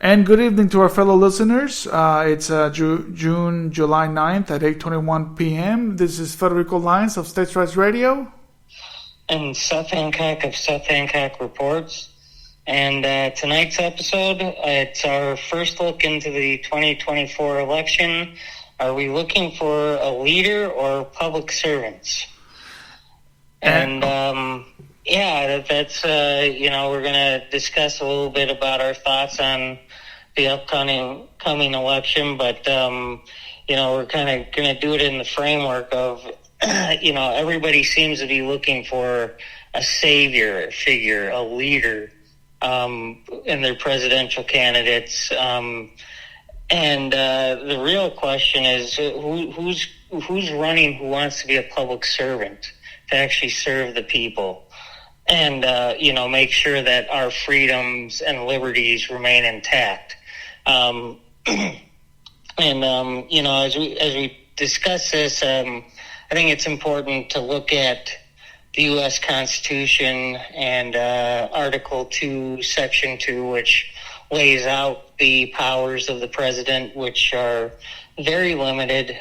And good evening to our fellow listeners. It's July 9th at 8:21 p.m. This is Federico Lyons of States Rights Radio. And Seth Hancock of Seth Hancock Reports. And tonight's episode, it's our first look into the 2024 election. Are we looking for a leader or public servants? And that's we're going to discuss a little bit about our thoughts on the upcoming election, but we're kind of going to do it in the framework of everybody seems to be looking for a savior figure, a leader in their presidential candidates, and the real question is who's running, who wants to be a public servant to actually serve the people and make sure that our freedoms and liberties remain intact. As we discuss this, I think it's important to look at the U.S. Constitution and Article 2, Section 2, which lays out the powers of the president, which are very limited.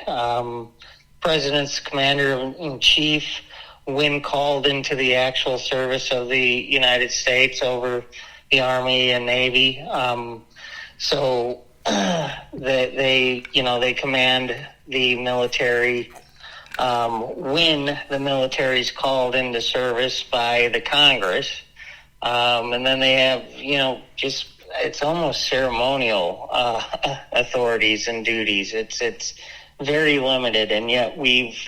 President's commander-in-chief, when called into the actual service of the United States over the Army and Navy. So they command the military when the military is called into service by the Congress. And then they have, it's almost ceremonial authorities and duties. It's very limited, and yet we've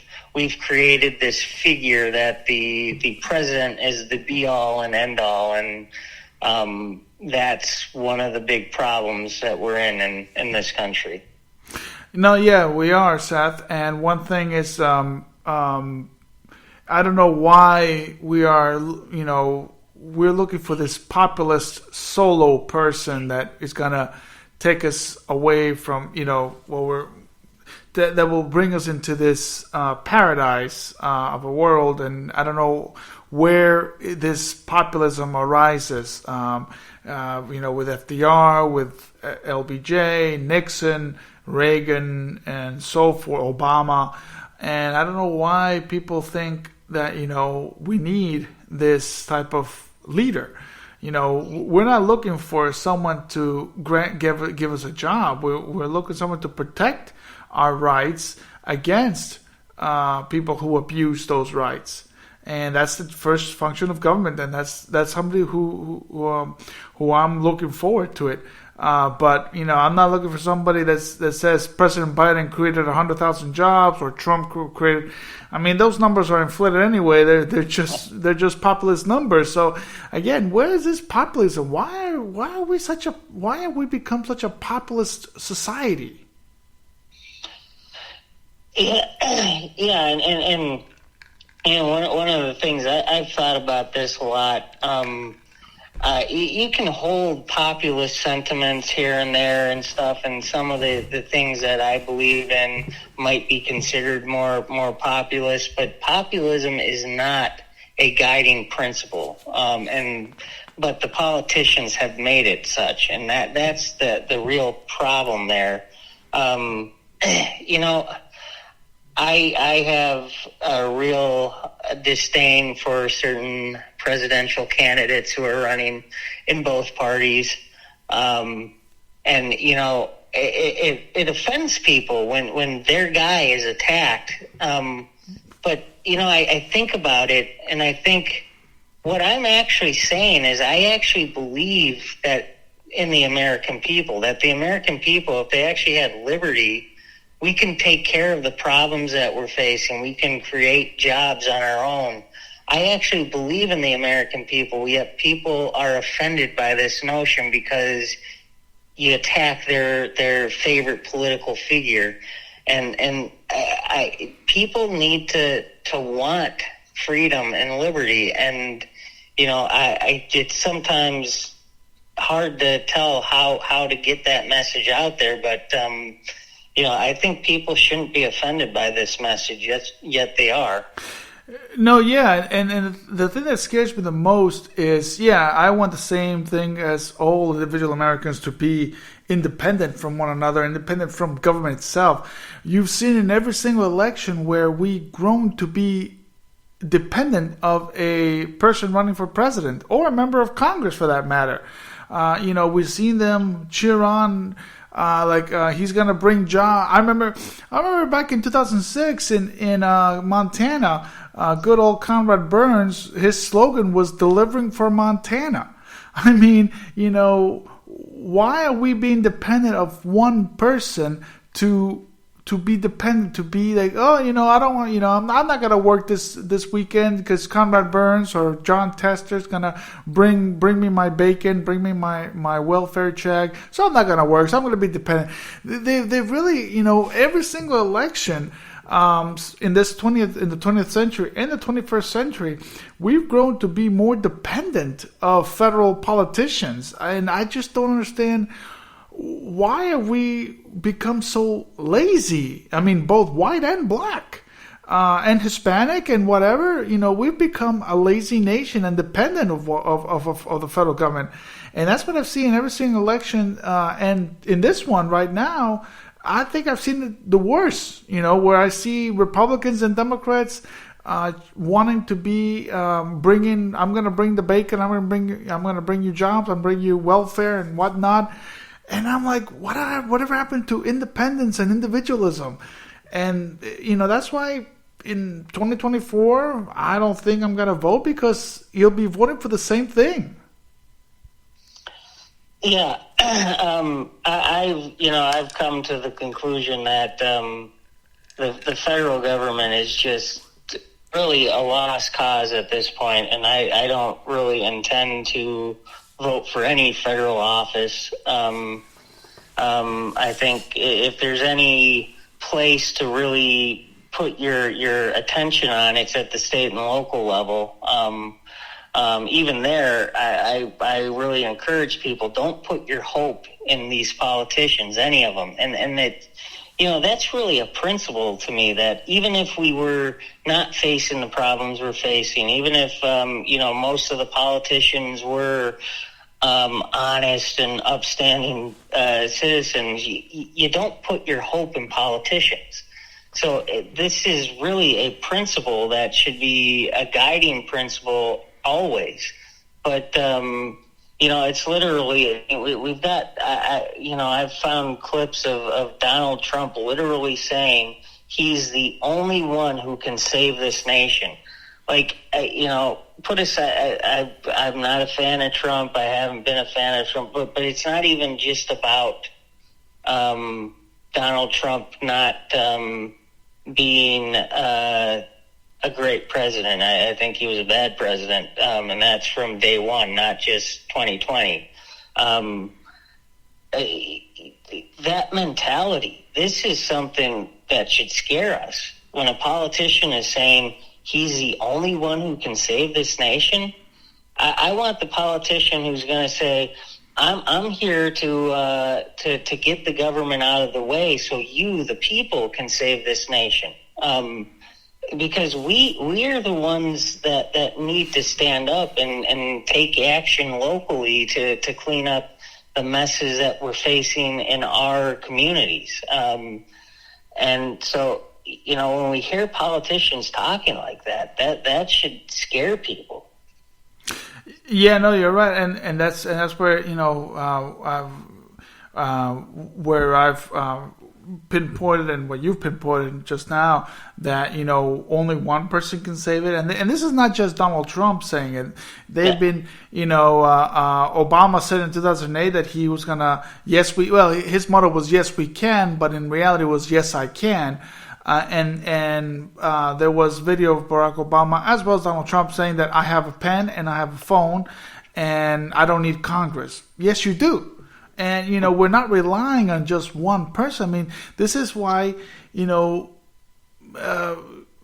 created this figure that the president is the be-all and end-all, and that's one of the big problems that we're in this country. No, yeah, we are, Seth. And one thing is, I don't know why we are, we're looking for this populist solo person that is going to take us away from, that will bring us into this paradise of a world. And I don't know where this populism arises, with FDR, with LBJ, Nixon, Reagan, and so forth, Obama. And I don't know why people think that, we need this type of leader. We're not looking for someone to give us a job. We're looking for someone to protect our rights against people who abuse those rights. And that's the first function of government, and that's somebody who I'm looking forward to it. But I'm not looking for somebody that says President Biden created 100,000 jobs or Trump created. I mean, those numbers are inflated anyway. They're just populist numbers. So again, where is this populism? Why have we become such a populist society? And one of the things I've thought about this a lot. You can hold populist sentiments here and there and stuff, and some of the things that I believe in might be considered more populist, but populism is not a guiding principle. But the politicians have made it such, and that's the real problem there. I have a real disdain for certain presidential candidates who are running in both parties. It offends people when their guy is attacked. But I think about it, and I think what I'm actually saying is I actually believe that in the American people, if they actually had liberty, we can take care of the problems that we're facing. We can create jobs on our own. I actually believe in the American people, yet people are offended by this notion because you attack their favorite political figure. And people need to want freedom and liberty. And, it's sometimes hard to tell how to get that message out there, but, I think people shouldn't be offended by this message, yet they are. No, yeah, and the thing that scares me the most is, yeah, I want the same thing as all individual Americans to be independent from one another, independent from government itself. You've seen in every single election where we've grown to be dependent of a person running for president or a member of Congress, for that matter. We've seen them cheer on. He's gonna bring jobs. I remember back in 2006 in Montana, good old Conrad Burns. His slogan was "Delivering for Montana." I mean, why are we being dependent of one person to be dependent, to be like, oh, I don't want, I'm not gonna work this weekend because Conrad Burns or John Tester's gonna bring me my bacon, bring me my welfare check, so I'm not gonna work, so I'm gonna be dependent. They really, every single election in the 20th century and the 21st century, we've grown to be more dependent of federal politicians, and I just don't understand. Why have we become so lazy? I mean, both white and black, and Hispanic and whatever. We've become a lazy nation and dependent of the federal government, and that's what I've seen in every single election. And in this one right now, I think I've seen the worst. Where I see Republicans and Democrats wanting to be bringing. I'm going to bring the bacon. I'm going to bring you jobs. I'm bring you welfare and whatnot. And I'm like, whatever happened to independence and individualism? And, that's why in 2024, I don't think I'm going to vote, because you'll be voting for the same thing. Yeah. I've come to the conclusion that the federal government is just really a lost cause at this point, and I don't really intend to vote for any federal office. I think if there's any place to really put your attention on, it's at the state and local level. Even there, I really encourage people, don't put your hope in these politicians, any of them. And it, that's really a principle to me, that even if we were not facing the problems we're facing, even if, most of the politicians were honest and upstanding citizens, you don't put your hope in politicians. So this is really a principle that should be a guiding principle always. But, it's literally, we've got, I've found clips of Donald Trump literally saying he's the only one who can save this nation. Like, put aside, I'm not a fan of Trump. I haven't been a fan of Trump, but it's not even just about Donald Trump not being a great president. I think he was a bad president, and that's from day one, not just 2020. That mentality, this is something that should scare us. When a politician is saying he's the only one who can save this nation, I want the politician who's going to say, I'm here to get the government out of the way so you, the people, can save this nation. Because we are the ones that need to stand up and take action locally to clean up the messes that we're facing in our communities. And so, when we hear politicians talking like that should scare people. Yeah, no, you're right, and that's where where I've pinpointed, and what you've pinpointed just now, that only one person can save it, and this is not just Donald Trump saying it. They've been, Obama said in 2008 that he was gonna, his motto was yes we can, but in reality it was yes I can. And there was video of Barack Obama as well as Donald Trump saying that I have a pen and I have a phone and I don't need Congress. Yes, you do. And, we're not relying on just one person. I mean, this is why,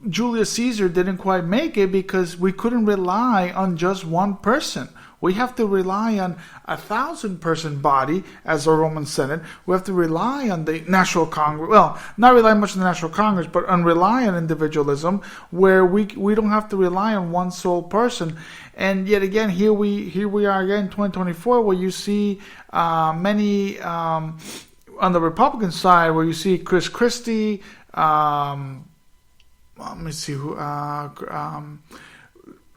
Julius Caesar didn't quite make it, because we couldn't rely on just one person. We have to rely on a 1,000-person body as a Roman Senate. We have to rely on the National Congress. Well, not rely much on the National Congress, but rely on individualism, where we don't have to rely on one sole person. And yet again, here we are again in 2024, where you see many on the Republican side, where you see Christie. Let me see who.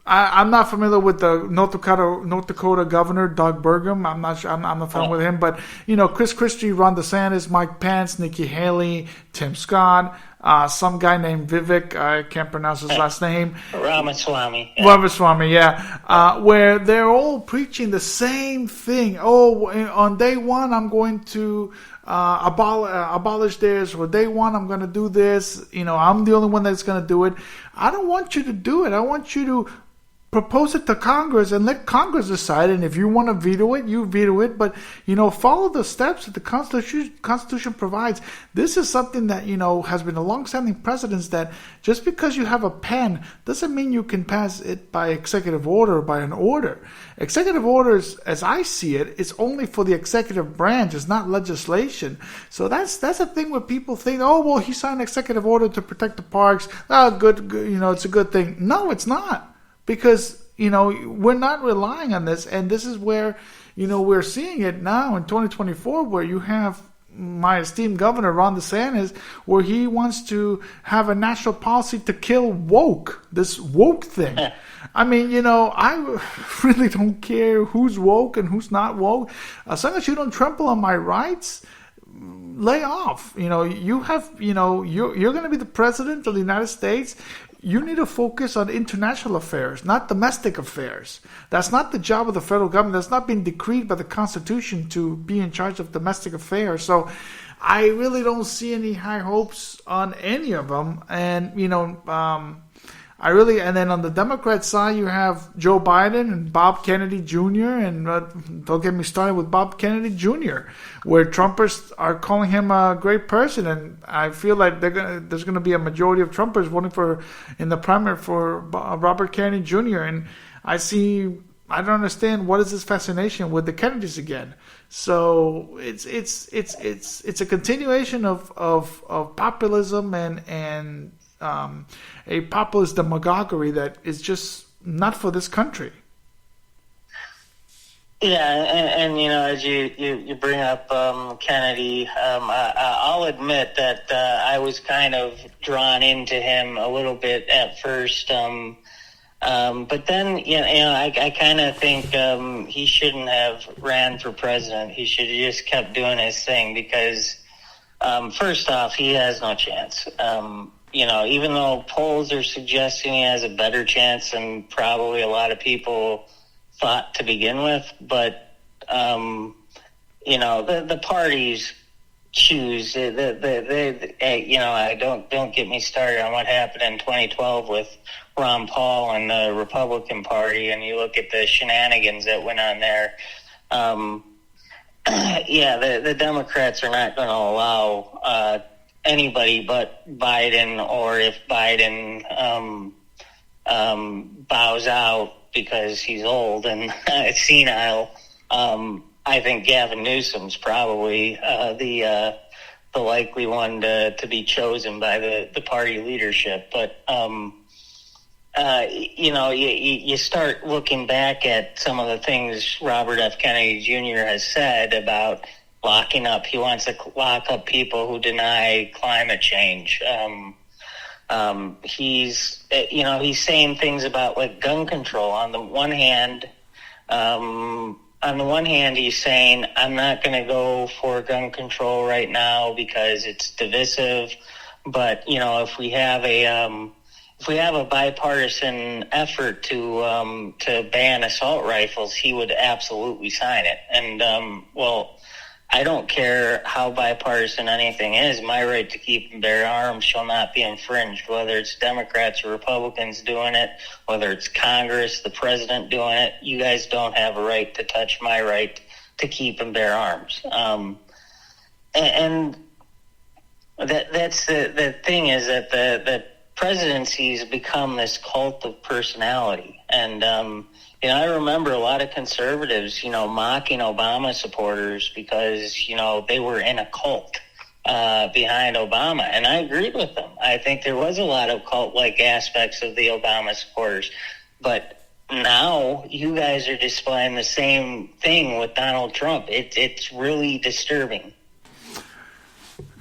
I'm not familiar with the North Dakota governor, Doug Burgum. I'm not sure. I'm not familiar with him, but Christie, Ron DeSantis, Mike Pence, Nikki Haley, Tim Scott, some guy named Vivek. I can't pronounce his last name. Ramaswamy. Yeah. Where they're all preaching the same thing. Oh, on day one, I'm going to abolish this, or day one I'm going to do this. I'm the only one that's going to do it. I don't want you to do it. I want you to propose it to Congress and let Congress decide. And if you want to veto it, you veto it. But follow the steps that the Constitution provides. This is something that has been a long-standing precedent, that just because you have a pen doesn't mean you can pass it by executive order or by an order. Executive orders, as I see it, is only for the executive branch. It's not legislation. So that's the thing where people think, oh, well, he signed an executive order to protect the parks. Oh, good, it's a good thing. No, it's not. Because, we're not relying on this. And this is where, we're seeing it now in 2024, where you have my esteemed governor, Ron DeSantis, where he wants to have a national policy to kill this woke thing. I mean, I really don't care who's woke and who's not woke. As long as you don't trample on my rights, lay off. You have, you're going to be the president of the United States. You need to focus on international affairs, not domestic affairs. That's not the job of the federal government. That's not been decreed by the Constitution to be in charge of domestic affairs. So I really don't see any high hopes on any of them. And, and then on the Democrat side, you have Joe Biden and Bob Kennedy Jr. And don't get me started with Bob Kennedy Jr., where Trumpers are calling him a great person. And I feel like there's going to be a majority of Trumpers voting in the primary for Robert Kennedy Jr. And I don't understand what is this fascination with the Kennedys again. So it's a continuation of populism and a populist demagoguery that is just not for this country. Yeah, and as you bring up Kennedy, I'll admit that I was kind of drawn into him a little bit at first, but then I kind of think he shouldn't have ran for president. He should have just kept doing his thing, because first off, he has no chance. Even though polls are suggesting he has a better chance than probably a lot of people thought to begin with, but the parties choose. Don't get me started on what happened in 2012 with Ron Paul and the Republican Party, and you look at the shenanigans that went on there. The Democrats are not going to allow anybody but Biden, or if Biden bows out because he's old and senile, I think Gavin Newsom's probably the likely one to be chosen by the party leadership. But you start looking back at some of the things Robert F. Kennedy Jr. has said about locking up. He wants to lock up people who deny climate change. He's saying things about like gun control. On the one hand, he's saying, I'm not going to go for gun control right now because it's divisive. But if we have a bipartisan effort to ban assault rifles, he would absolutely sign it. And I don't care how bipartisan anything is. My right to keep and bear arms shall not be infringed, whether it's Democrats or Republicans doing it, whether it's Congress, the president doing it. You guys don't have a right to touch my right to keep and bear arms. And that's the thing, is that the presidency has become this cult of personality. And, I remember a lot of conservatives, mocking Obama supporters because, they were in a cult behind Obama. And I agreed with them. I think there was a lot of cult-like aspects of the Obama supporters. But now you guys are displaying the same thing with Donald Trump. It's really disturbing.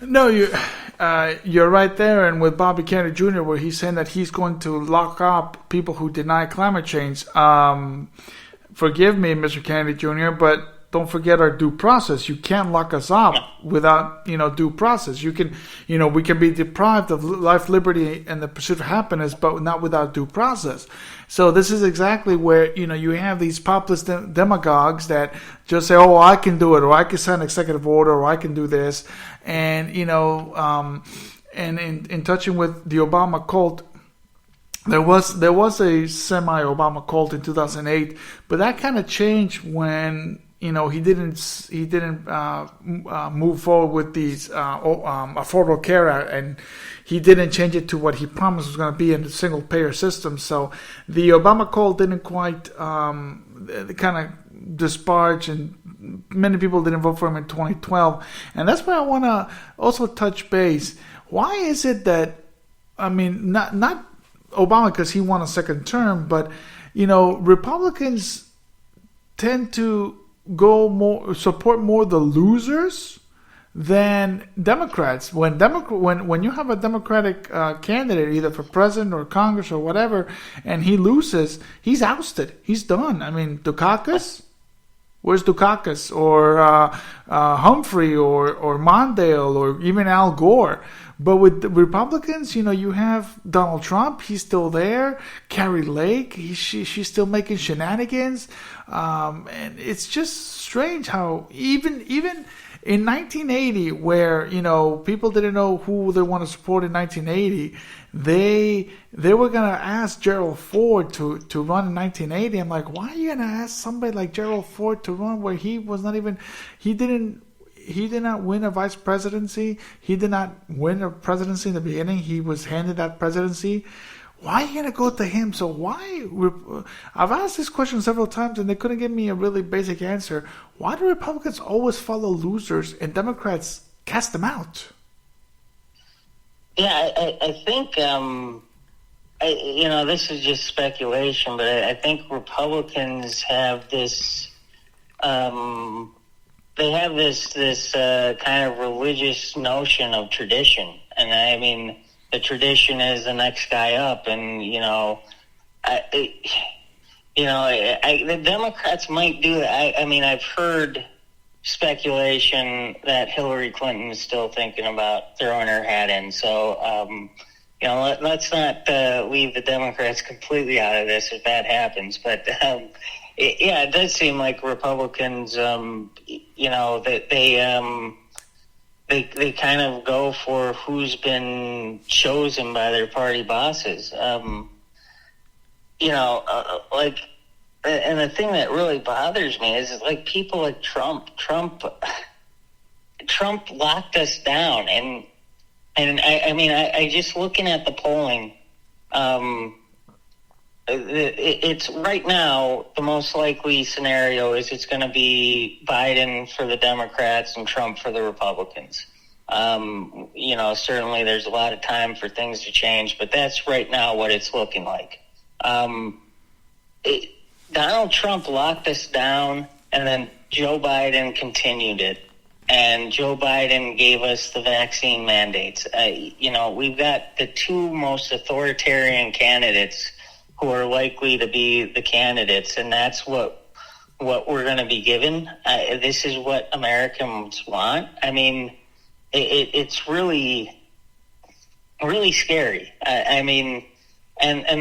No, you're right there. And with Bobby Kennedy Jr., where he's saying that he's going to lock up people who deny climate change. Forgive me, Mr. Kennedy Jr., but don't forget our due process. You can't lock us up without, due process. You can, we can be deprived of life, liberty, and the pursuit of happiness, but not without due process. So this is exactly where, you have these populist demagogues that just say, oh, I can do it, or I can sign an executive order, or I can do this. And, and in touching with the Obama cult, there was a semi-Obama cult in 2008, but that kind of changed when he didn't move forward with these Affordable Care Act, and he didn't change it to what he promised was going to be in the single payer system. So the Obama call didn't quite kind of disparage, and many people didn't vote for him in 2012. And that's why I want to also touch base. Why is it that, not Obama because he won a second term, but Republicans tend to support more the losers than Democrats. When you have a Democratic candidate, either for president or Congress or whatever, and he loses, he's ousted. He's done. Dukakis, where's Dukakis, or Humphrey, or Mondale, or even Al Gore. But with the Republicans, you have Donald Trump. He's still there. Carrie Lake, she's still making shenanigans. And it's just strange how even in 1980, where, people didn't know who they want to support in 1980, they were going to ask Gerald Ford to run in 1980. I'm like, why are you going to ask somebody like Gerald Ford to run where he did not win a vice presidency. He did not win a presidency in the beginning. He was handed that presidency. Why are you going to go to him? So why? I've asked this question several times, and they couldn't give me a really basic answer. Why do Republicans always follow losers and Democrats cast them out? Yeah, I think, this is just speculation, but I think Republicans have this... they have this kind of religious notion of tradition, and the tradition is the next guy up, and the Democrats might do that. I've heard speculation that Hillary Clinton is still thinking about throwing her hat in. So let's not leave the Democrats completely out of this if that happens, but. It does seem like Republicans, that they kind of go for who's been chosen by their party bosses. And the thing that really bothers me is like people like Trump. Trump locked us down, and I just looking at the polling. It's right now the most likely scenario is it's going to be Biden for the Democrats and Trump for the Republicans. Certainly there's a lot of time for things to change, but that's right now what it's looking like. Donald Trump locked us down, and then Joe Biden continued it. And Joe Biden gave us the vaccine mandates. We've got the two most authoritarian candidates who are likely to be the candidates, and that's what we're going to be given. This is what Americans want. It's really, really scary. And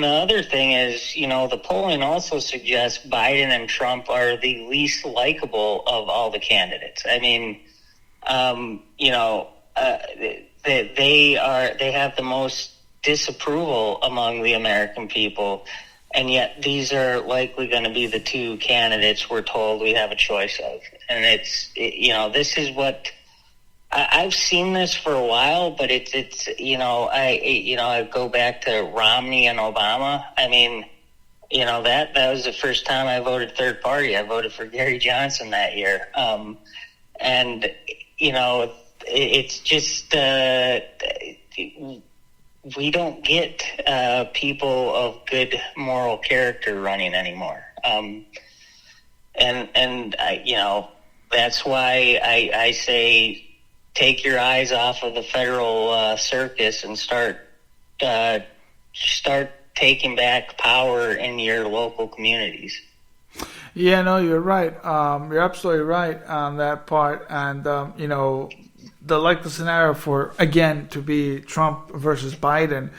the other thing is, the polling also suggests Biden and Trump are the least likable of all the candidates. They have the most disapproval among the American people, and yet these are likely going to be the two candidates we're told we have a choice of. And this is what I've seen this for a while, but I go back to Romney and Obama. that was the first time I voted third party. I voted for Gary Johnson that year. And, it's just, we don't get people of good moral character running anymore. That's why I say take your eyes off of the federal circus and start taking back power in your local communities. Yeah, no, you're right. You're absolutely right on that part. And, the scenario for, again, to be Trump versus Biden.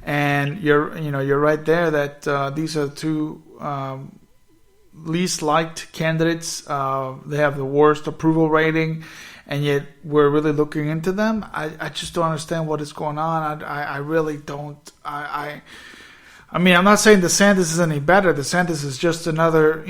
And you're right there that these are two least liked candidates. They have the worst approval rating, and yet we're really looking into them. I just don't understand what is going on. I really don't. I'm not saying DeSantis is any better. DeSantis is just another,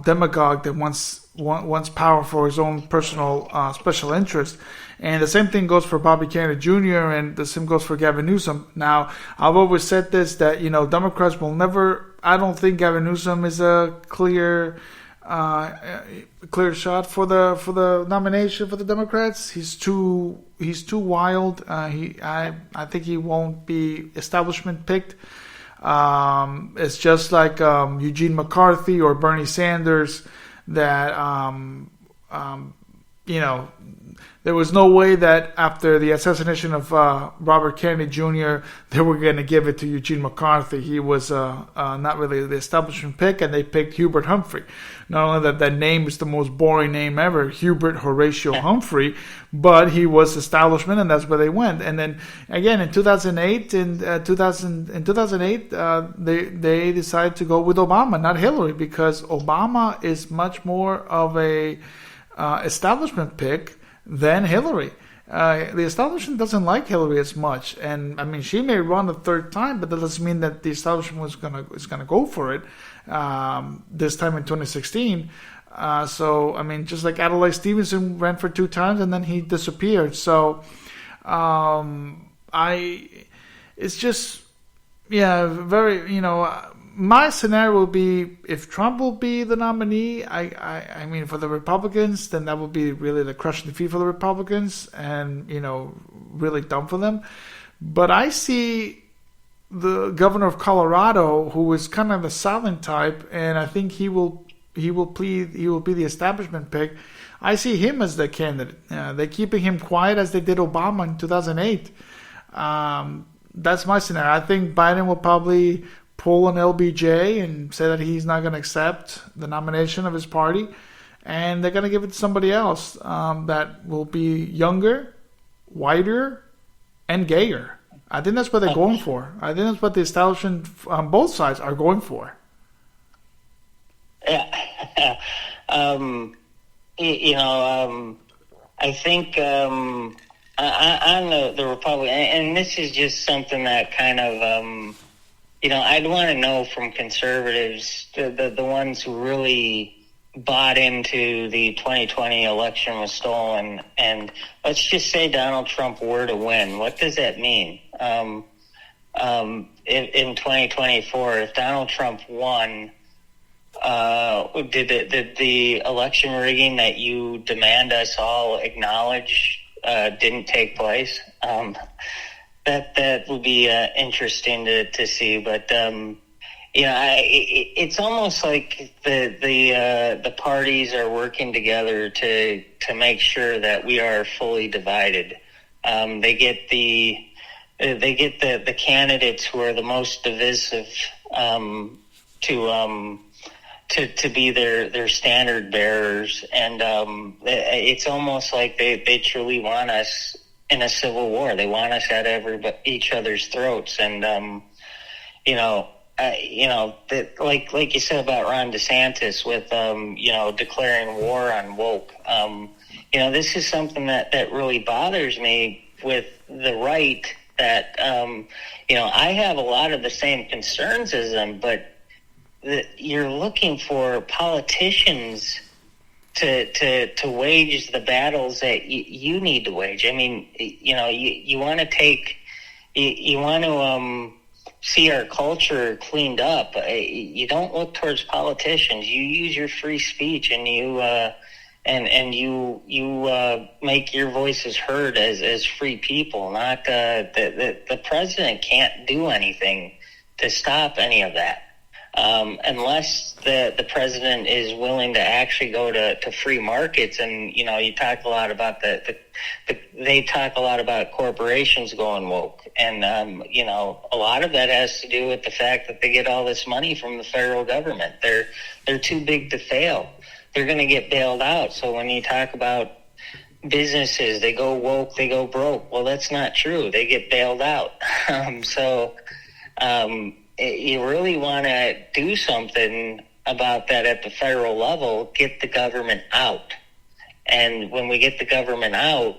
demagogue that wants power for his own personal special interest. And the same thing goes for Bobby Kennedy Jr. and the same goes for Gavin Newsom. Now, I've always said this, that, Democrats will never, I don't think Gavin Newsom is a clear shot for the nomination for the Democrats. He's too wild. I think he won't be establishment picked. It's just like Eugene McCarthy or Bernie Sanders that there was no way that after the assassination of Robert Kennedy Jr., they were going to give it to Eugene McCarthy. He was not really the establishment pick, and they picked Hubert Humphrey. Not only that name is the most boring name ever, Hubert Horatio Humphrey, but he was establishment, and that's where they went. And then again in 2008, they decided to go with Obama, not Hillary, because Obama is much more of a establishment pick than Hillary. The establishment doesn't like Hillary as much, and she may run a third time, but that doesn't mean that the establishment is gonna go for it this time in 2016. Just like Adlai Stevenson ran for 2 times and then he disappeared. So, it's just, very, my scenario will be if Trump will be the nominee. For the Republicans, then that will be really the crushing defeat for the Republicans, and really dumb for them. But I see the governor of Colorado, who is kind of a silent type, and I think he will be the establishment pick. I see him as the candidate. They're keeping him quiet as they did Obama in 2008. That's my scenario. I think Biden will probably pull an LBJ and say that he's not going to accept the nomination of his party, and they're going to give it to somebody else that will be younger, whiter, and gayer. I think that's what they're going for. I think that's what the establishment on both sides are going for. Yeah. I think on the Republican, and this is just something that kind of, I'd want to know from conservatives, the ones who really bought into the 2020 election was stolen, and let's just say Donald Trump were to win. What does that mean? In 2024, if Donald Trump won, did the election rigging that you demand us all acknowledge didn't take place? That would be interesting to see, but it's almost like the parties are working together to make sure that we are fully divided. They get the candidates who are the most divisive to be their standard bearers, and it's almost like they truly want us in a civil war. They want us at each other's throats, and like you said about Ron DeSantis with declaring war on woke. This is something that really bothers me with the right. That I have a lot of the same concerns as them, but you're looking for politicians to wage the battles that you need to wage. I mean, you want to see our culture cleaned up, you don't look towards politicians. You use your free speech, and you make your voices heard as free people. Not the president can't do anything to stop any of that. Unless the president is willing to actually go to free markets. And, you talk a lot about they talk a lot about corporations going woke. And, a lot of that has to do with the fact that they get all this money from the federal government. They're too big to fail. They're going to get bailed out. So when you talk about businesses, they go woke, they go broke. Well, that's not true. They get bailed out. You really want to do something about that at the federal level, get the government out. And when we get the government out,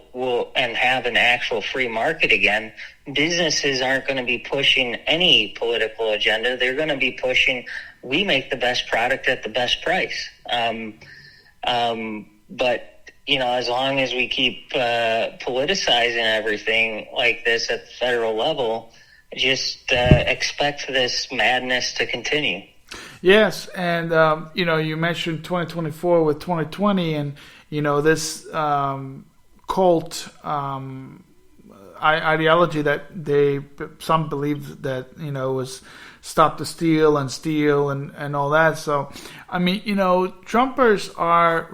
and have an actual free market again, businesses aren't going to be pushing any political agenda. They're going to be pushing, we make the best product at the best price. But, as long as we keep politicizing everything like this at the federal level, just expect this madness to continue. Yes, and you mentioned 2024 with 2020, and this cult ideology that some believe that was stop the steal and all that. So I mean, Trumpers are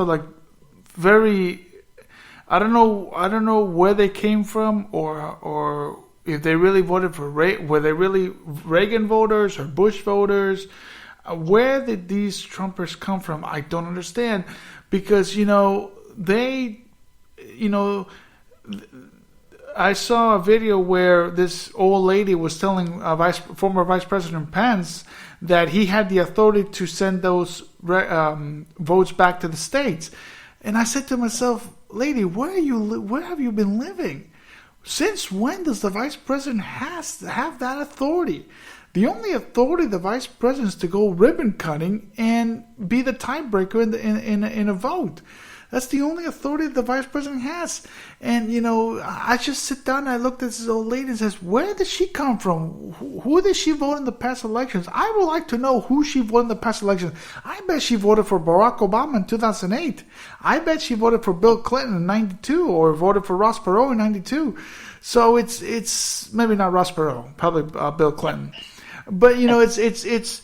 like very. I don't know where they came from, or if they really voted for were they really Reagan voters or Bush voters? Where did these Trumpers come from? I don't understand, because I saw a video where this old lady was telling former Vice President Pence that he had the authority to send those votes back to the states, and I said to myself, lady, where have you been living? Since when does the vice president have that authority? The only authority of the vice president is to go ribbon cutting and be the tiebreaker in a vote. That's the only authority the vice president has. And, I just sit down and I looked at this old lady and says, where did she come from? Who did she vote in the past elections? I would like to know who she voted in the past elections. I bet she voted for Barack Obama in 2008. I bet she voted for Bill Clinton in 92, or voted for Ross Perot in 92. So it's maybe not Ross Perot, probably Bill Clinton. But, it's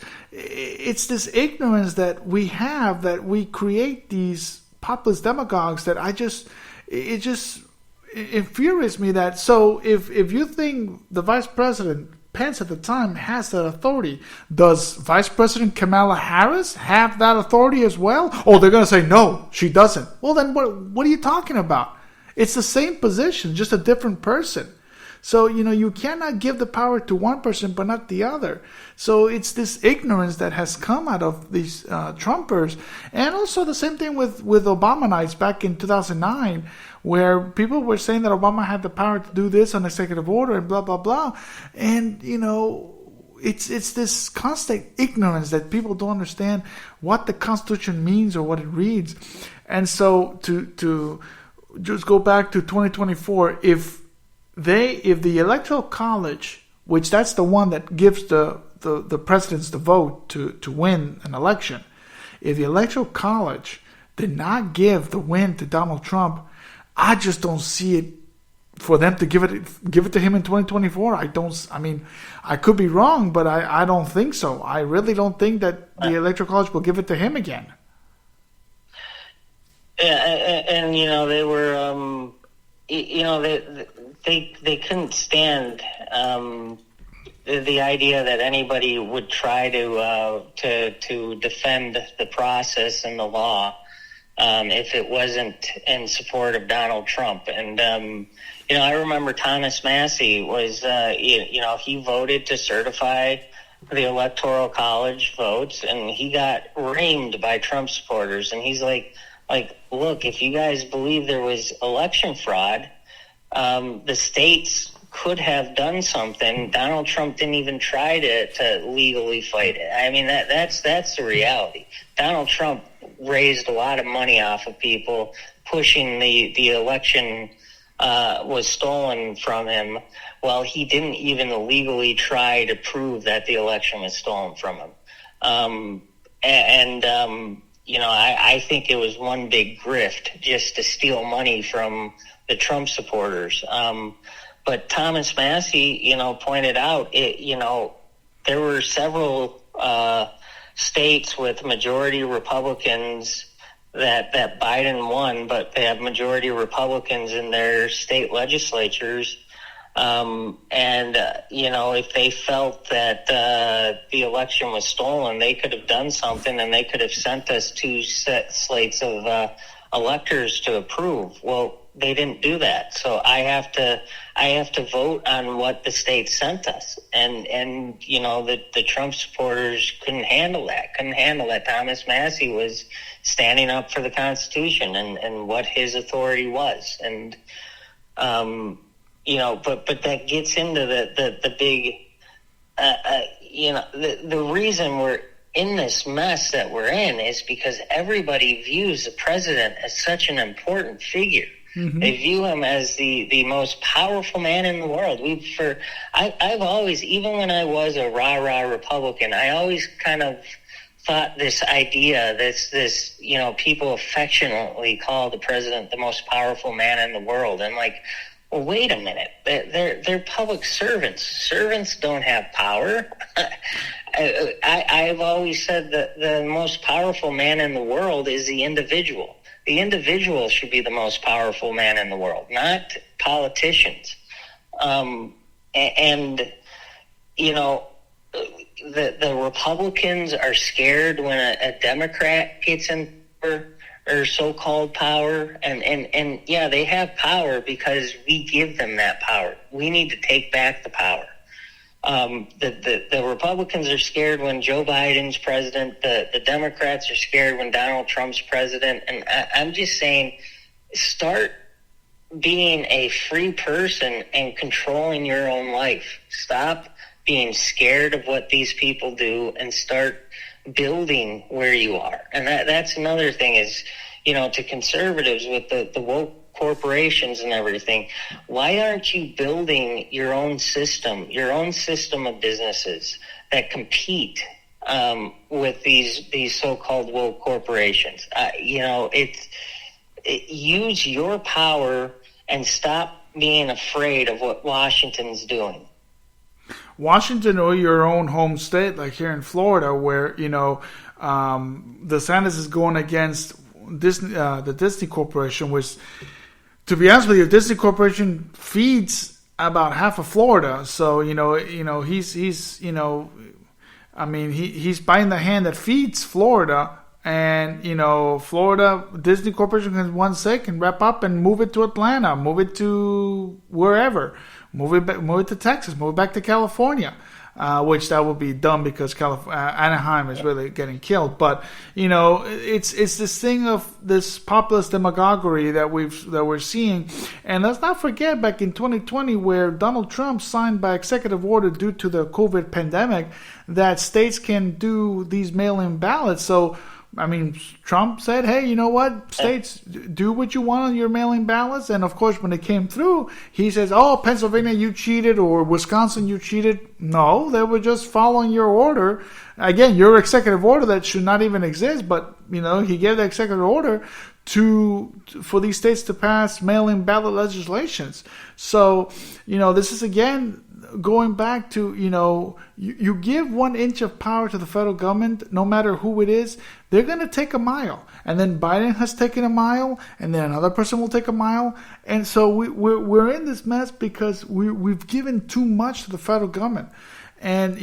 this ignorance that we have, that we create these populist demagogues, that it just infuriates me. That so if you think the Vice President Pence at the time has that authority, does Vice President Kamala Harris have that authority as well? Oh, they're going to say no, she doesn't. Well, then what are you talking about? It's the same position, just a different person. So, you cannot give the power to one person but not the other. So it's this ignorance that has come out of these Trumpers. And also the same thing with Obamanites back in 2009, where people were saying that Obama had the power to do this on executive order and blah, blah, blah. And, it's this constant ignorance that people don't understand what the Constitution means or what it reads. And so to just go back to 2024, if the Electoral College, which that's the one that gives the presidents the vote to win an election, if the Electoral College did not give the win to Donald Trump, I just don't see it for them to give it to him in 2024. I could be wrong, but I don't think so. I really don't think that the Electoral College will give it to him again. Yeah, and they were, they couldn't stand the idea that anybody would try to defend the process and the law if it wasn't in support of Donald Trump. And I remember Thomas Massey was he voted to certify the Electoral College votes, and he got reamed by Trump supporters. And he's like, look, if you guys believe there was election fraud, the states could have done something. Donald Trump didn't even try to legally fight it. I mean, that's the reality. Donald Trump raised a lot of money off of people pushing the election was stolen from him. Well, he didn't even legally try to prove that the election was stolen from him. I think it was one big grift just to steal money from the Trump supporters. But Thomas Massey, pointed out, there were several states with majority Republicans that Biden won, but they have majority Republicans in their state legislatures. If they felt that the election was stolen, they could have done something, and they could have sent us two slates of electors to approve. Well, they didn't do that, so I have to vote on what the state sent us, and the Trump supporters couldn't handle that. Thomas Massey was standing up for the Constitution and what his authority was, and but that gets into the big, the reason we're in this mess that we're in is because everybody views the president as such an important figure. Mm-hmm. They view him as the most powerful man in the world. I've always, even when I was a rah-rah Republican, I always kind of thought this idea, this people affectionately call the president the most powerful man in the world. And like, well, wait a minute. They're public servants. Servants don't have power. I've always said that the most powerful man in the world is the individual. The individual should be the most powerful man in the world, not politicians. The Republicans are scared when a Democrat gets in power, or so-called power, and yeah, they have power because we give them that power. We need to take back the power. The Republicans are scared when Joe Biden's president. The Democrats are scared when Donald Trump's president. And I'm just saying, start being a free person and controlling your own life. Stop being scared of what these people do and start building where you are. And that's another thing is, to conservatives with the woke corporations and everything, why aren't you building your own system of businesses that compete with these so-called woke corporations? Use your power and stop being afraid of what Washington's doing. Washington, or your own home state, like here in Florida, where DeSantis is going against Disney, the Disney Corporation, which, to be honest with you, Disney Corporation feeds about half of Florida. So he's buying the hand that feeds Florida. And, Florida, Disney Corporation can wrap up and move it to Atlanta, move it to wherever, move it to Texas, move it back to California, which that would be dumb because Anaheim is really getting killed. But, it's this thing of this populist demagoguery that we're seeing. And let's not forget back in 2020 where Donald Trump signed by executive order due to the COVID pandemic that states can do these mail-in ballots. So, Trump said, hey, you know what? States, do what you want on your mail-in ballots. And, of course, when it came through, he says, oh, Pennsylvania, you cheated, or Wisconsin, you cheated. No, they were just following your order. Again, your executive order that should not even exist, but, he gave the executive order for these states to pass mail-in ballot legislations. So, this is, again, going back to, you give 1 inch of power to the federal government, no matter who it is, they're going to take a mile. And then Biden has taken a mile, and then another person will take a mile. And so we're in this mess because we've given too much to the federal government. And,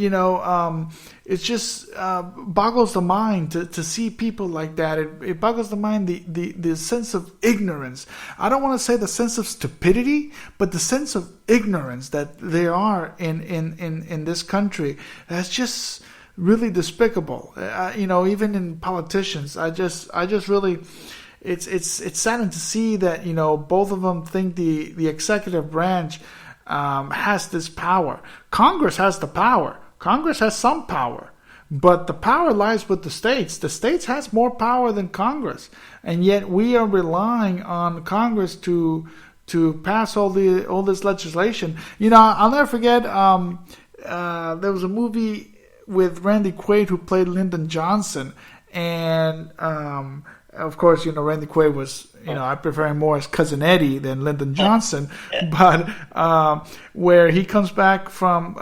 it just boggles the mind to see people like that. It boggles the mind, the sense of ignorance. I don't want to say the sense of stupidity, but the sense of ignorance that there are in this country. That's just really despicable. Even in politicians, I just really, it's saddening to see that, both of them think the executive branch has this power. Congress has the power. Congress has some power, but the power lies with the states. The states has more power than Congress, and yet we are relying on Congress to to pass all this legislation. I'll never forget. There was a movie with Randy Quaid who played Lyndon Johnson, and of course, Randy Quaid was, I prefer him more as Cousin Eddie than Lyndon Johnson. But where he comes back from,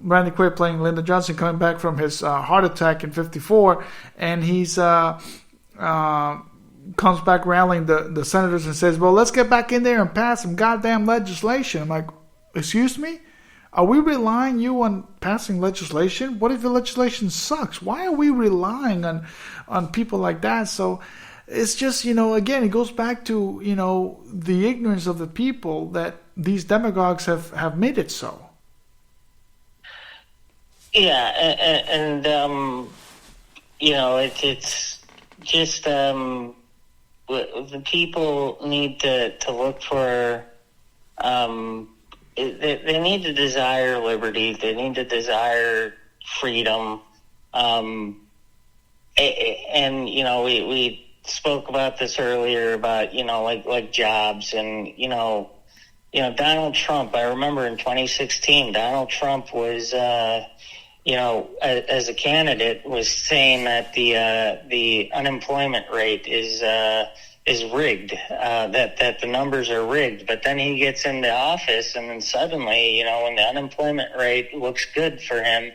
Randy Quaid playing Lyndon Johnson, coming back from his heart attack in '54, and he's comes back rallying the senators and says, well, let's get back in there and pass some goddamn legislation. I'm like, excuse me? Are we relying you on passing legislation? What if the legislation sucks? Why are we relying on people like that? So it's just, again, it goes back to, the ignorance of the people that these demagogues have made it so. Yeah, and it's just the people need to look for they need to desire liberty. They need to desire freedom. And we spoke about this earlier about, like jobs and, Donald Trump. I remember in 2016, Donald Trump was, as a candidate, was saying that the unemployment rate is rigged, that the numbers are rigged. But then he gets into office, and then suddenly, when the unemployment rate looks good for him,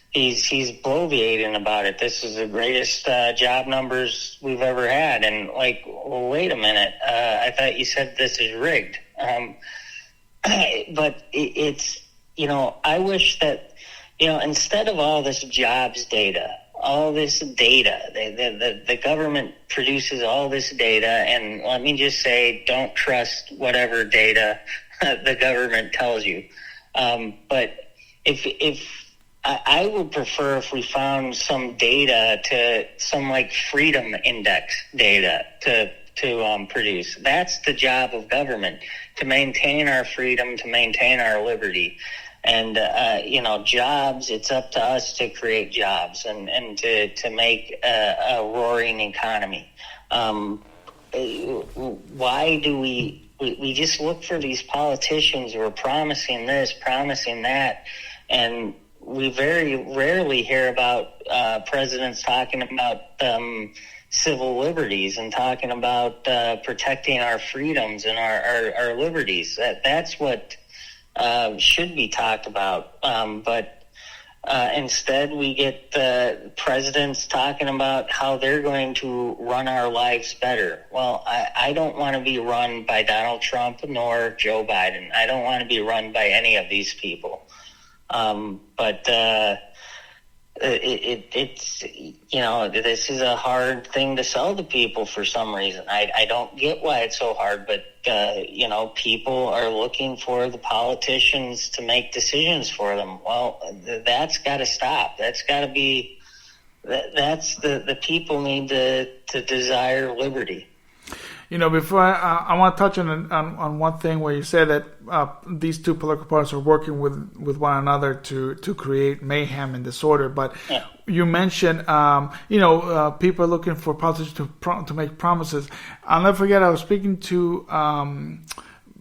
he's bloviating about it. This is the greatest job numbers we've ever had. And well, wait a minute, I thought you said this is rigged. But it's, I wish that, instead of all this jobs data, all this data, the government produces all this data, and let me just say, don't trust whatever data the government tells you. But if I would prefer if we found some data some freedom index data to produce. That's the job of government, to maintain our freedom, to maintain our liberty. And, jobs, it's up to us to create jobs and to make a roaring economy. Why do we just look for these politicians who are promising this, promising that, and we very rarely hear about presidents talking about civil liberties and talking about protecting our freedoms and our liberties. That's what should be talked about, but instead we get presidents talking about how they're going to run our lives better. Well, I don't want to be run by Donald Trump nor Joe Biden. I don't want to be run by any of these people. But it's this is a hard thing to sell to people for some reason. I don't get why it's so hard, but people are looking for the politicians to make decisions for them. Well, that's got to stop. That's got to be. That's the people need to desire liberty. Before I want to touch on one thing where you said that these two political parties are working with one another to create mayhem and disorder. But yeah. You mentioned, people are looking for politicians to make promises. I'll never forget, I was speaking to,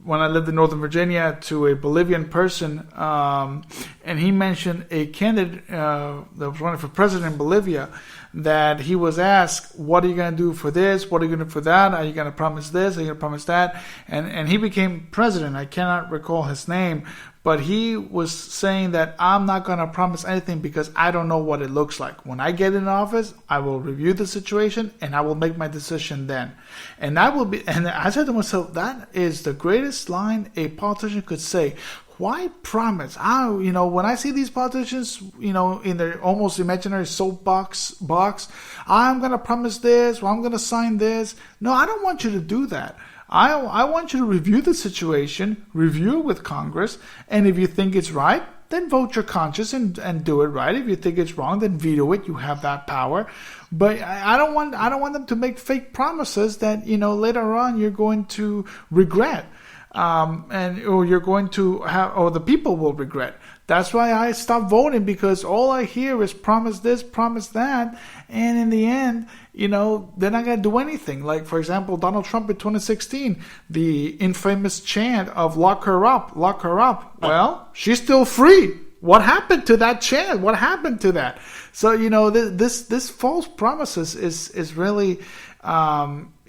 when I lived in Northern Virginia, to a Bolivian person, and he mentioned a candidate that was running for president in Bolivia, that he was asked, what are you going to do for this? What are you going to do for that? Are you going to promise this? Are you going to promise that? And he became president. I cannot recall his name, but he was saying that I'm not going to promise anything because I don't know what it looks like. When I get in office, I will review the situation and I will make my decision then. And I said to myself, that is the greatest line a politician could say. Why promise? When I see these politicians, in their almost imaginary soapbox box, I'm going to promise this, or I'm going to sign this. No, I don't want you to do that. I want you to review the situation, review it with Congress, and if you think it's right, then vote your conscience and do it right. If you think it's wrong, then veto it. You have that power. But I don't want them to make fake promises that, later on you're going to regret. Or you're going to have, or the people will regret. That's why I stopped voting, because all I hear is promise this, promise that, and in the end, they're not going to do anything. Like, for example, Donald Trump in 2016, the infamous chant of lock her up, lock her up. Well, she's still free. What happened to that chant? What happened to that? So, this false promises is really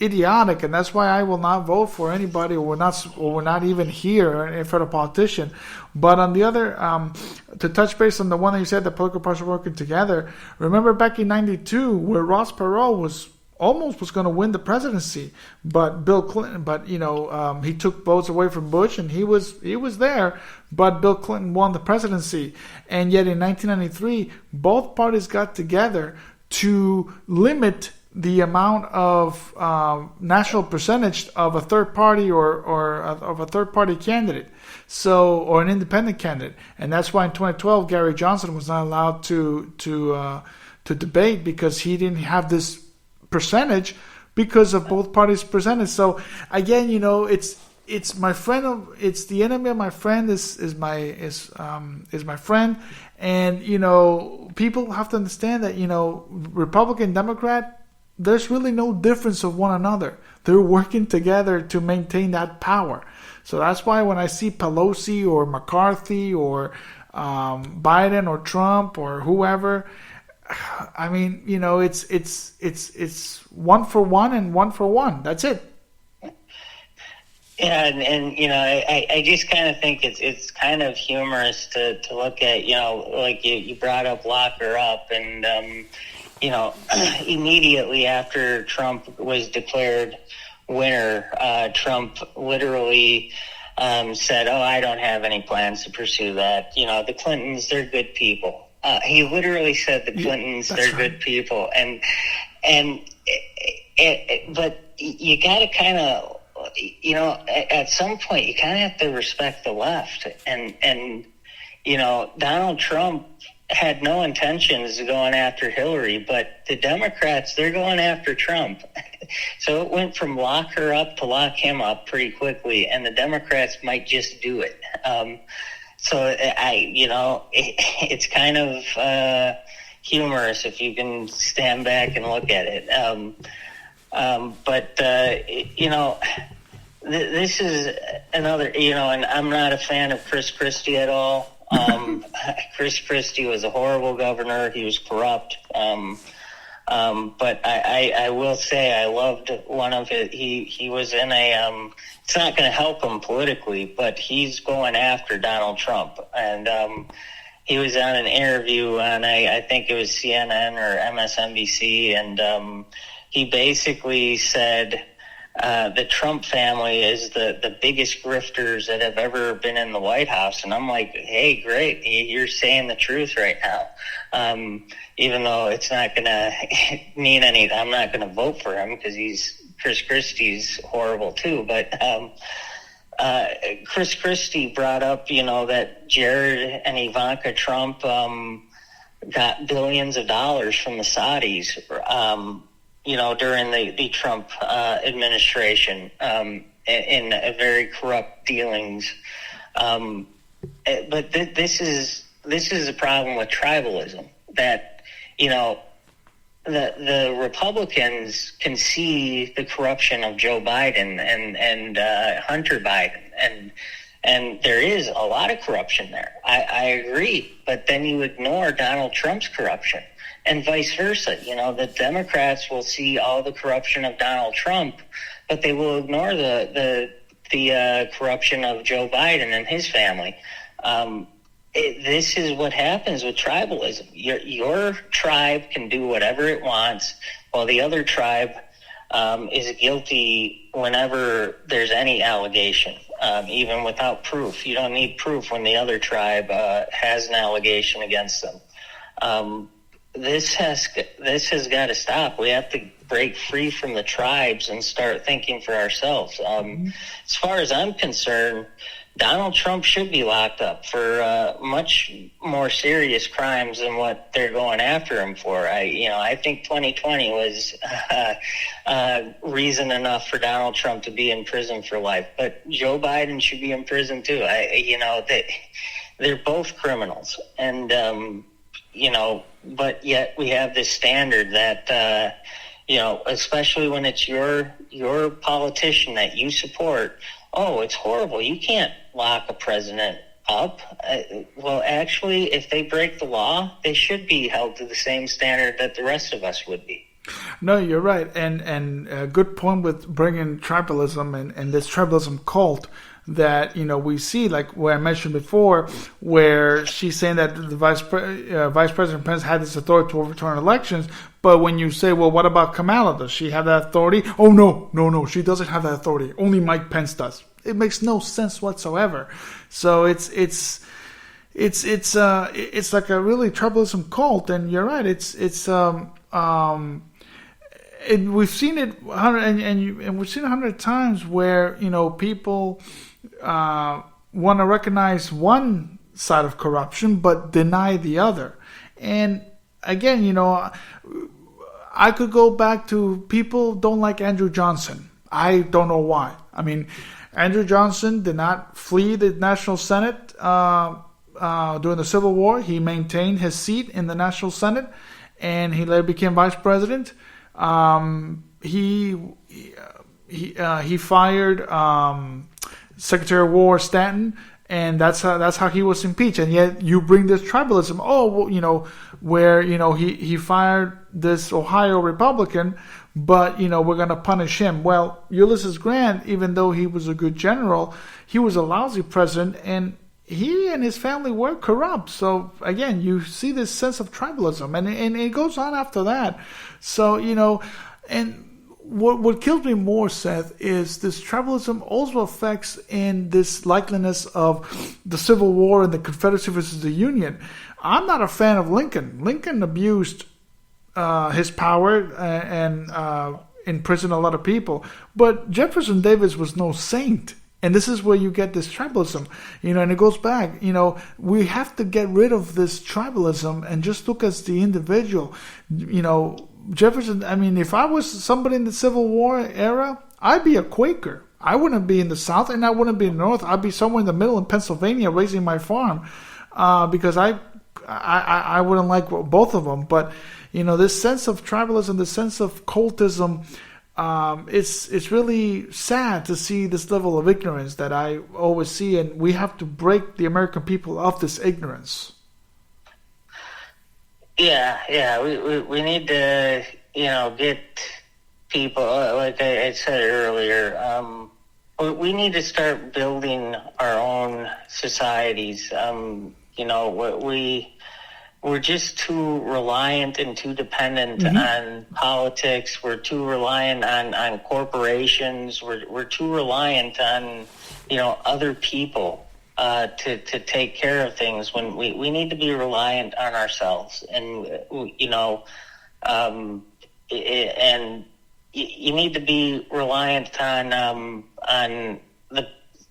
idiotic, and that's why I will not vote for anybody, or we're not even here for the politician. But on the other, to touch base on the one that you said, the political parties are working together. Remember back in '92, where Ross Perot was going to win the presidency, but Bill Clinton, he took votes away from Bush, and he was there, but Bill Clinton won the presidency. And yet in 1993, both parties got together to limit the amount of national percentage of a third party or of a third party candidate, or an independent candidate, and that's why in 2012 Gary Johnson was not allowed to debate, because he didn't have this percentage because of both parties presented. So again, it's my friend. It's the enemy of my friend is my friend, and people have to understand that Republican, Democrat, there's really no difference of one another. They're working together to maintain that power. So that's why when I see Pelosi or McCarthy or Biden or Trump or whoever, I mean, it's one for one and one for one. That's it. Yeah, and I just kind of think it's kind of humorous to look at, like you brought up lock her up, and immediately after Trump was declared winner, Trump literally said, "Oh, I don't have any plans to pursue that. The Clintons, they're good people." He literally said the Clintons, they're good people, but you got to kind of, at some point you kind of have to respect the left, and Donald Trump had no intentions of going after Hillary, but the Democrats, they're going after Trump. So it went from lock her up to lock him up pretty quickly, and the Democrats might just do it. So it's kind of humorous if you can stand back and look at it. This is another, and I'm not a fan of Chris Christie at all. Chris Christie was a horrible governor. He was corrupt. But I will say I loved one of it. He was in it's not going to help him politically, but he's going after Donald Trump. And he was on an interview on, I think it was CNN or MSNBC, and he basically said, the Trump family is the biggest grifters that have ever been in the White House. And I'm like, hey, great. You're saying the truth right now. Even though it's not going to mean anything. I'm not going to vote for him because Chris Christie's horrible too. But Chris Christie brought up, that Jared and Ivanka Trump got billions of dollars from the Saudis during the Trump administration in very corrupt dealings. But this is a problem with tribalism, that, the Republicans can see the corruption of Joe Biden and Hunter Biden, and there is a lot of corruption there. I agree, but then you ignore Donald Trump's corruption. And vice versa. The Democrats will see all the corruption of Donald Trump, but they will ignore the corruption of Joe Biden and his family. This is what happens with tribalism. Your tribe can do whatever it wants, while the other tribe is guilty whenever there's any allegation, even without proof. You don't need proof when the other tribe has an allegation against them. This has got to stop. We have to break free from the tribes and start thinking for ourselves. As far as I'm concerned, Donald Trump should be locked up for much more serious crimes than what they're going after him for. I think 2020 was reason enough for Donald Trump to be in prison for life. But Joe Biden should be in prison too. they're both criminals, and but yet we have this standard that especially when it's your politician that you support. Oh, it's horrible. You can't lock a president up. Well, actually, if they break the law, they should be held to the same standard that the rest of us would be. No, you're right, and a good point with bringing tribalism and this tribalism cult that we see, like where I mentioned before, where she's saying that the Vice President Pence had this authority to overturn elections, but when you say, well, what about Kamala? Does she have that authority? Oh no, she doesn't have that authority. Only Mike Pence does. It makes no sense whatsoever. So it's like a really tribalism cult, and you're right. We've seen it and we've seen 100 times where people want to recognize one side of corruption but deny the other. And again, I could go back to people don't like Andrew Johnson. I don't know why. I mean, Andrew Johnson did not flee the National Senate during the Civil War. He maintained his seat in the National Senate, and he later became vice president. He fired Secretary of War Stanton, and that's how he was impeached. And yet you bring this tribalism. Oh, well, where he fired this Ohio Republican, but we're going to punish him. Well, Ulysses Grant, even though he was a good general, he was a lousy president, and he and his family were corrupt. So again, you see this sense of tribalism, and it goes on after that. So and what kills me more, Seth, is this tribalism also affects in this likeliness of the Civil War and the Confederacy versus the Union. I'm not a fan of Lincoln. Lincoln abused his power and imprisoned a lot of people, but Jefferson Davis was no saint. And this is where you get this tribalism, and it goes back. We have to get rid of this tribalism and just look at the individual. Jefferson, I mean, if I was somebody in the Civil War era, I'd be a Quaker. I wouldn't be in the South and I wouldn't be in the North. I'd be somewhere in the middle in Pennsylvania raising my farm because I wouldn't like both of them. But, this sense of tribalism, this sense of cultism, it's really sad to see this level of ignorance that I always see, and we have to break the American people of this ignorance. Yeah, we need to, get people, like I said earlier, we need to start building our own societies. We're just too reliant and too dependent on politics. We're too reliant on corporations. We're too reliant on, other people to take care of things when we need to be reliant on ourselves. And, and you need to be reliant on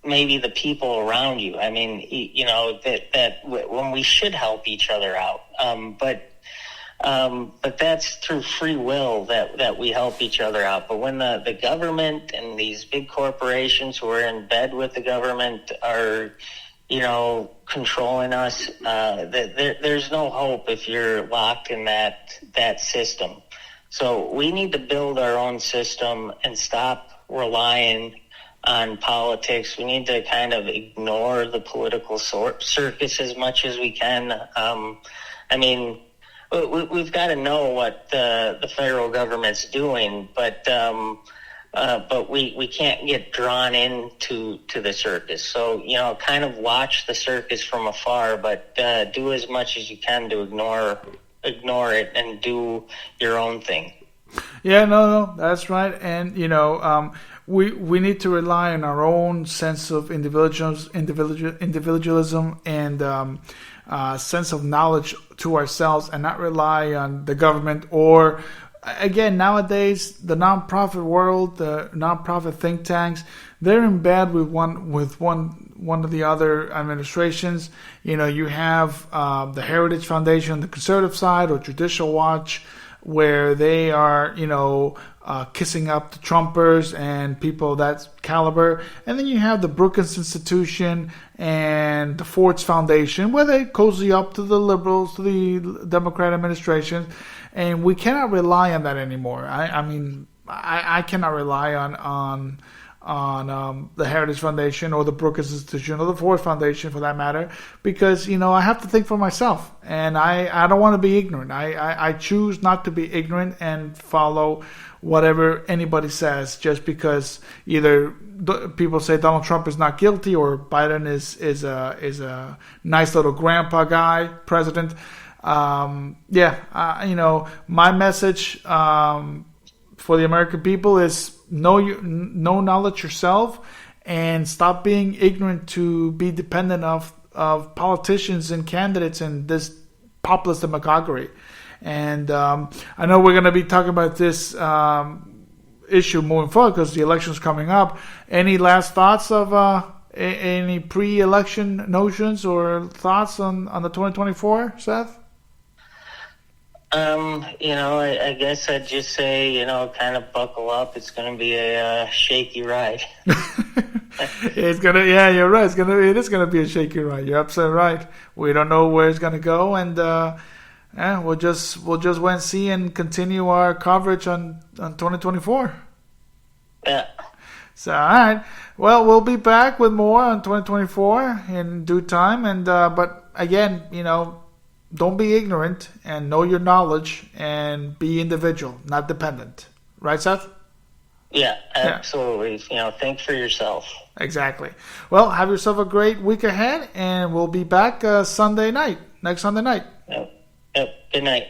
maybe the people around you. I mean, that when we should help each other out. But that's through free will that we help each other out. But when the government and these big corporations who are in bed with the government are, controlling us, there's no hope if you're locked in that system. So we need to build our own system and stop relying on politics. We need to kind of ignore the political circus as much as we can. We've got to know what the federal government's doing, but we can't get drawn into the circus. So, kind of watch the circus from afar, but do as much as you can to ignore it and do your own thing. Yeah, no, that's right. And, we need to rely on our own sense of individualism and sense of knowledge to ourselves, and not rely on the government or, again, nowadays the nonprofit world, the nonprofit think tanks, they're in bed with one of the other administrations. You have the Heritage Foundation, the conservative side, or Judicial Watch, where they are, kissing up the Trumpers and people of that caliber. And then you have the Brookings Institution and the Ford's Foundation, where they cozy up to the liberals, to the Democrat administration. And we cannot rely on that anymore. I cannot rely on the Heritage Foundation or the Brookings Institution or the Ford Foundation, for that matter, because I have to think for myself, and I don't want to be ignorant. I choose not to be ignorant and follow whatever anybody says just because either people say Donald Trump is not guilty or Biden is a nice little grandpa guy president. My message for the American people is know knowledge yourself and stop being ignorant to be dependent of politicians and candidates and this populist demagoguery. And I know we're going to be talking about this issue moving forward because the election's coming up. Any last thoughts of any pre-election notions or thoughts on the 2024, Seth? I guess I'd just say, kind of buckle up. It's going to be a shaky ride. You're right. It is going to be a shaky ride. You're absolutely right. We don't know where it's going to go, and we'll just wait and see and continue our coverage on 2024. Yeah. So, all right. Well, we'll be back with more on 2024 in due time, and but again, don't be ignorant and know your knowledge and be individual, not dependent. Right, Seth? Yeah, absolutely. Think for yourself. Exactly. Well, have yourself a great week ahead, and we'll be back next Sunday night. Yep. Good night.